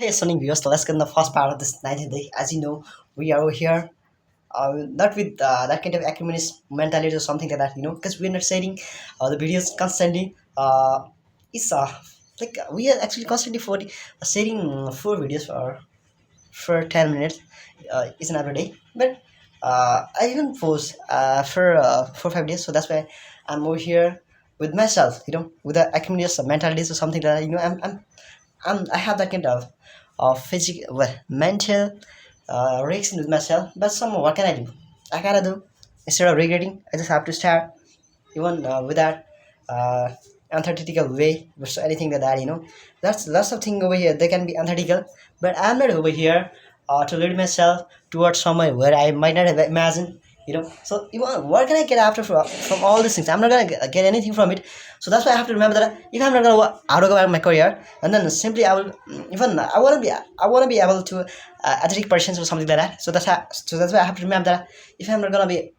Hey, Sonic viewers, so let's get in the first part of this 19th day. As you know, we are over here, not with that kind of acumenist mentality or something like that, because we're not sharing the videos constantly. It's like we are actually constantly sharing 4 videos for 10 minutes each and every day. But I didn't post for 4 5 days, so that's why I'm over here with myself, with the acumenist mentalities or something like that. I have that kind of physical, well, mental reaction with myself. But somehow, what can I do? I gotta do. Instead of regretting, I just have to start, even with that uh, antithetical way, or anything like that. That's lots of things over here. They can be antithetical, but I'm not over here to lead myself towards somewhere where I might not have imagined. So what can I get after from all these things? I'm not gonna get anything from it. So that's why I have to remember that if I'm not gonna out of my career, and then simply I will even I wanna be able to athletic persons or something like that. So that's why I have to remember that if I'm not gonna be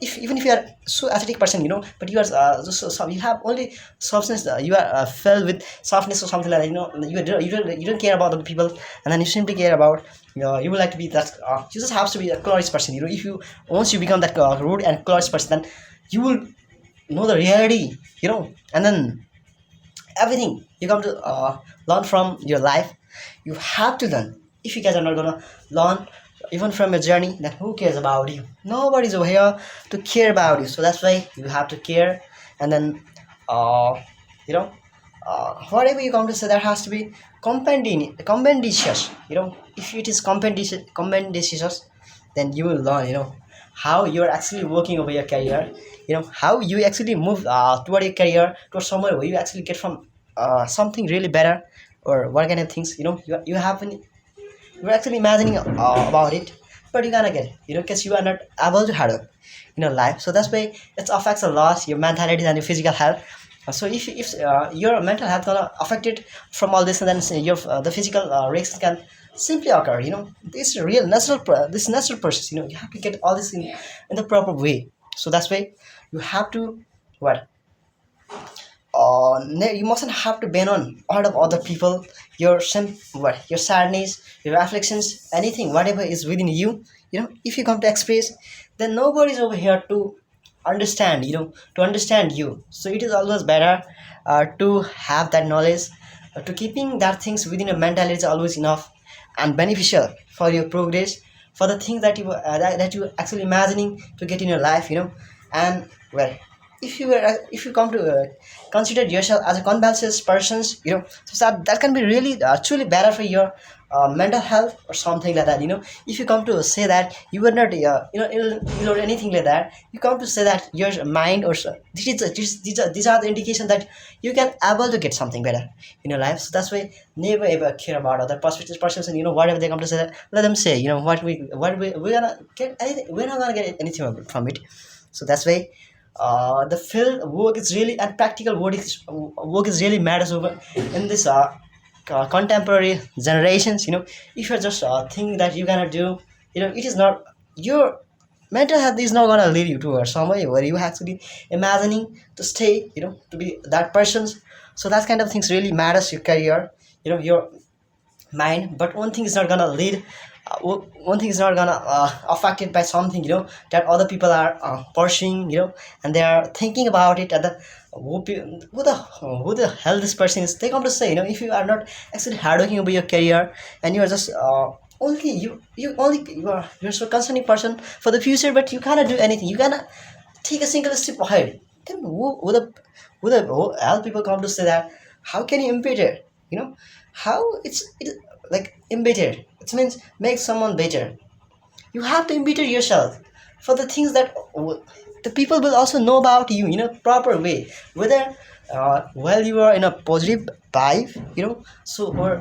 if even if you are so athletic person, but you are you have only softness, you are filled with softness or something like that. You don't care about other people, and then you simply care about, you would like to be that. You just have to be a glorious person. If you once you become that rude and glorious person, then you will know the reality. And then everything you come to learn from your life, you have to learn. If you guys are not gonna learn even from your journey, then who cares about you? Nobody's over here to care about you. So that's why you have to care. And then uh, you know whatever you come to say, that has to be compenditious. If it is compenditious, then you will learn, how you're actually working over your career, how you actually move toward your career, towards somewhere where you actually get from something really better, or what kind of things, you have been, you're actually imagining about it, but you're gonna get it, because you are not able to handle in your life. So that's why it affects a lot your mentality and your physical health. So if your mental health gonna affect it from all this, and then say your the physical risks can simply occur. This real natural this natural process. You have to get all this in the proper way. So that's why you have to what you mustn't have to ban on all of other people, your sadness, your afflictions, anything, whatever is within you. If you come to express, then nobody's over here to understand, to understand you. So it is always better to have that knowledge, to keeping that things within your mentality is always enough and beneficial for your progress, for the things that you actually imagining to get in your life. And well, if you come to consider yourself as a convalescent persons, so that can be really truly better for your mental health or something like that. If you come to say that you were not ill or anything like that, you come to say that your mind or so, these are the indication that you can able to get something better in your life. So that's why never ever care about other perspectives persons, and whatever they come to say, that let them say. We're gonna get anything, we're not gonna get anything from it. So that's why the field work is really, and practical work is really matters over in this contemporary generations. If you're just thinking that you're gonna do, it is not your mental health is not gonna lead you to somewhere where you actually imagining to stay, to be that person's. So that kind of things really matters your career, your mind. But one thing is not gonna lead, one thing is not gonna affected by something, that other people are pursuing, and they are thinking about it. And the who the hell this person is, they come to say, if you are not actually hardworking over your career, and you are just only you're so concerning person for the future, but you cannot do anything, you cannot take a single step ahead, then who hell people come to say that, how can you impede it, how it like embittered, it means make someone better. You have to embitter yourself for the things that the people will also know about you in a proper way, whether while you are in a positive vibe, so, or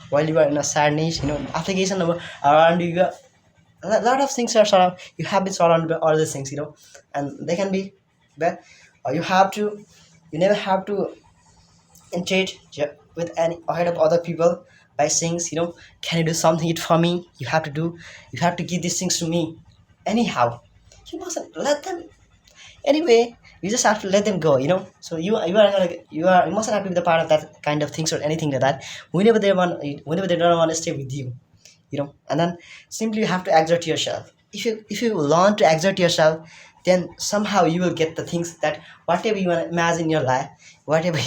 while you are in a sadness, application around you, a lot of things are surround, you have been surrounded by all these things, and they can be bad. You have to, you never have to interact with any ahead of other people by saying, can you do something it for me, you have to give these things to me anyhow. You mustn't let them anyway. you just have to let them go, so you are gonna you mustn't have to be the part of that kind of things or anything like that. Whenever they don't want to stay with you, and then simply you have to exert yourself. If you learn to exert yourself, then somehow you will get the things that whatever you want to imagine in your life, whatever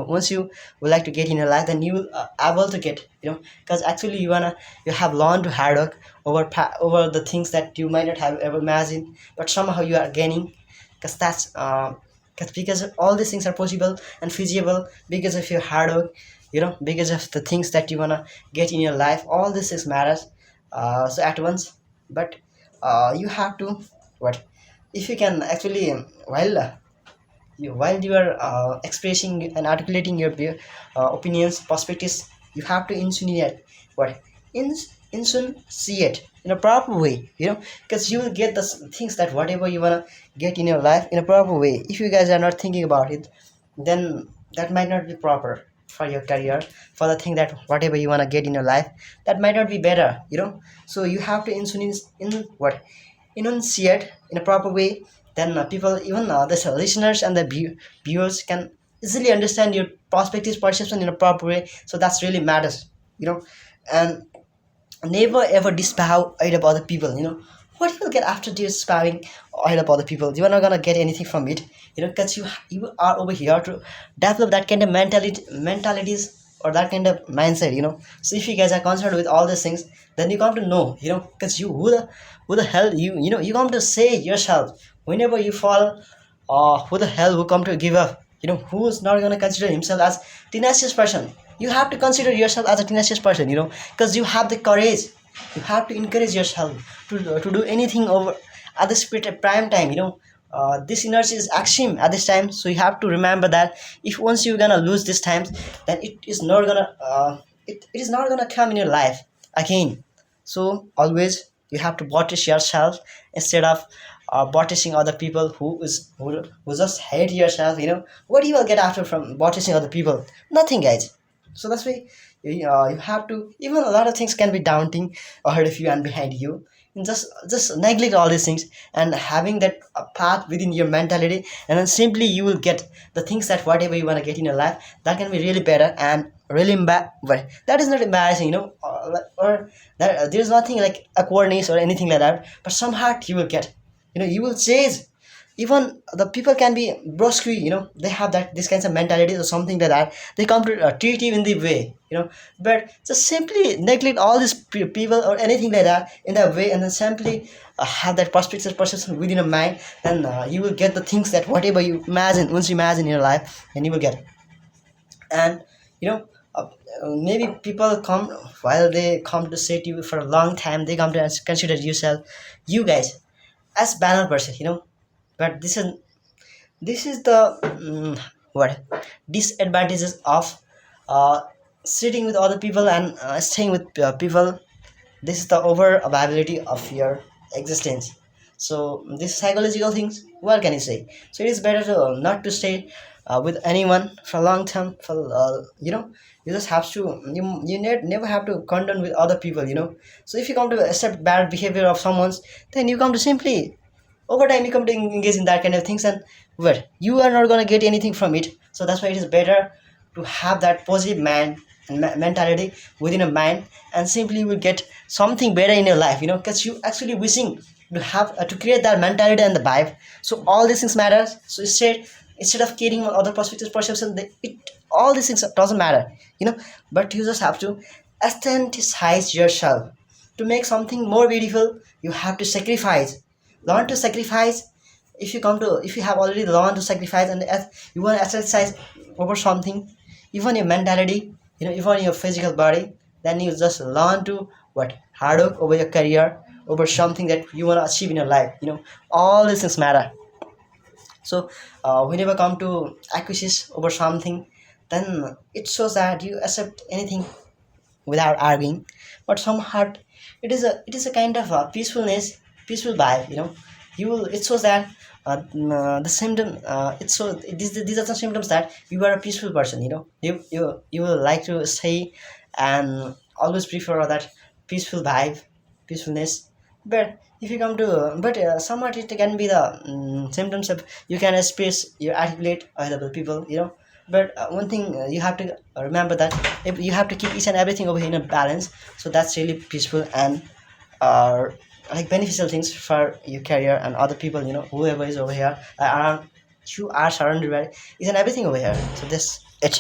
once you would like to get in your life, then you will able to get, because actually you have learned to hard work over the things that you might not have ever imagined, but somehow you are gaining, because that's because all these things are possible and feasible because of your hard work, because of the things that you want to get in your life. All this is matters, so at once. But you have to what if you can actually while you are expressing and articulating your opinions, perspectives, you have to insinuate what in insinuate in a proper way, because you will get the things that whatever you want to get in your life in a proper way. If you guys are not thinking about it, then that might not be proper for your career, for the thing that whatever you want to get in your life, that might not be better, so you have to enunciate in a proper way. Then people, even the listeners and the viewers can easily understand your perspectives, perception in a proper way. So that's really matters, and never ever dispow oil up other people. What you will get after dispowing oil up other people? You are not gonna get anything from it, because you are over here to develop that kind of mentalities or that kind of mindset, so if you guys are concerned with all these things, then you come to know, because you who the hell you come to say yourself whenever you fall, who the hell will come to give up, who's not going to consider himself as tenacious person. You have to consider yourself as a tenacious person, because you have the courage. You have to encourage yourself to do anything over at this prime time, this energy is extreme at this time, so you have to remember that if once you're gonna lose this times, then it is not gonna come in your life again. So always you have to bottish yourself instead of bottishing other people who just hate yourself. What you will get after from bottishing other people? Nothing, guys. So that's why you have to, even a lot of things can be daunting ahead of you and behind you, and just neglect all these things and having that path within your mentality, and then simply you will get the things that whatever you want to get in your life, that can be really better and really but that is not embarrassing, or that there's nothing like awkwardness or anything like that, but somehow you will get, you will chase. Even the people can be brusque, they have that this kinds of mentality or something like that, they come to treat you in the way, but just simply neglect all these people or anything like that in that way, and then simply have that perspective perception within your mind. Then you will get the things that whatever you imagine, once you imagine in your life, and you will get it. And you know maybe people come, while they come to say to you for a long time, they come to consider yourself, you guys, as banal person, but this is the what disadvantages of uh, sitting with other people and staying with people. This is the over availability of your existence. So these psychological things, what can you say? So it is better to not to stay with anyone for a long time. For you just have to, never have to condone with other people. So if you come to accept bad behavior of someone's, then you come to simply over time you come to engage in that kind of things, and well, you are not going to get anything from it. So that's why it is better to have that positive mind and mentality within a mind, and simply you will get something better in your life, because you actually wishing to have to create that mentality and the vibe. So all these things matters. So instead of caring on other perspectives, perception, all these things doesn't matter, but you just have to authenticise yourself. To make something more beautiful, you have to sacrifice. Learn to sacrifice. If you have already learned to sacrifice, and you want to exercise over something, even your mentality, even your physical body, then you just learn to what hard work over your career, over something that you want to achieve in your life. All these things matter. So whenever come to acquisition over something, then it shows that you accept anything without arguing. But somehow it is a kind of peaceful vibe. You will it shows that the symptom these are some symptoms that you are a peaceful person. You will like to stay and always prefer that peaceful vibe, peacefulness. But if you come to, but somewhat it can be the symptoms of you can express you articulate other people, but one thing you have to remember that if you have to keep each and everything over here in a balance, so that's really peaceful and uh, like beneficial things for your career and other people, whoever is over here around, you are surrounded by each and everything over here, so this it